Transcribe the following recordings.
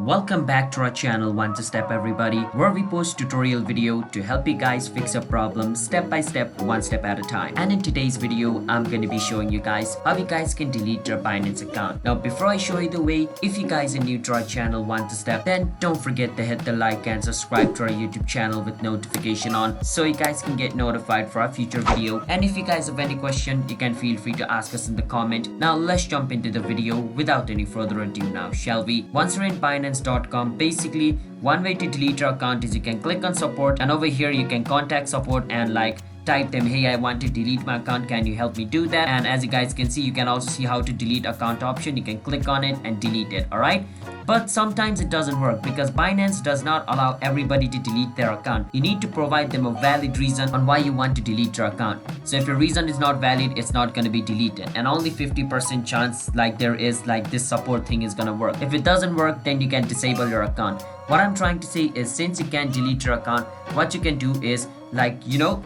Welcome back to our channel One to Step everybody, where we post tutorial video to help you guys fix your problems step by step, one step at a time. And in today's video, I'm going to be showing you guys how you guys can delete your Binance account. Now before I show you the way, if you guys are new to our channel One to Step, then don't forget to hit the like and subscribe to our YouTube channel with notification on so you guys can get notified for our future video. And if you guys have any question, you can feel free to ask us in the comment. Now let's jump into the video without any further ado now, shall we? Once you're in Binance.com, basically one way to delete your account is you can click on support, and over here you can contact support and type them, hey, I want to delete my account, can you help me do that? And as you guys can see, you can also see how to delete account option. You can click on it and delete it. All right, but sometimes it doesn't work because Binance does not allow everybody to delete their account. You need to provide them a valid reason on why you want to delete your account. So if your reason is not valid, it's not going to be deleted, and only 50% chance there is this support thing is going to work. If it doesn't work, then you can disable your account. What I'm trying to say is, since you can't delete your account, what you can do is,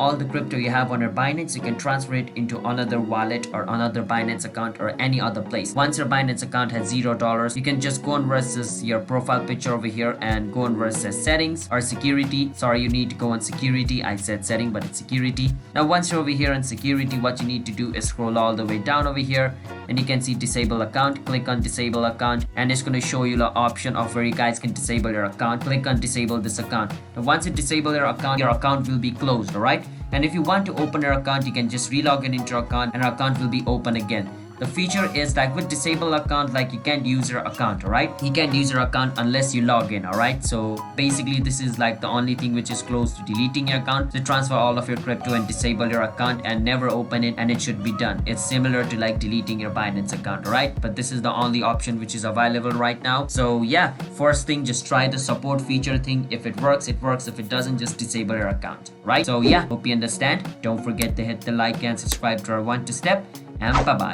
all the crypto you have on your Binance, you can transfer it into another wallet or another Binance account or any other place. Once your Binance account has $0, you can just go on versus your profile picture over here and go on versus settings or security. Sorry, you need to go on security. I said setting, but it's security. Now once you're over here in security, what you need to do is scroll all the way down over here and you can see disable account. Click on disable account and it's going to show you the option of where you guys can disable your account. Click on disable this account. Now once you disable your account will be closed. All right, and if you want to open your account, you can just relog in into your account and your account will be open again. The feature is with disable account, you can't use your account. All right, you can't use your account unless you log in. All right, so basically this is the only thing which is close to deleting your account. So transfer all of your crypto and disable your account and never open it, and it should be done. It's similar to deleting your Binance account. All right, but this is the only option which is available right now. So yeah, first thing, just try the support feature thing. If it works, it works. If it doesn't, just disable your account. Right, so yeah, hope you understand. Don't forget to hit the like and subscribe to our One to Step, and bye bye.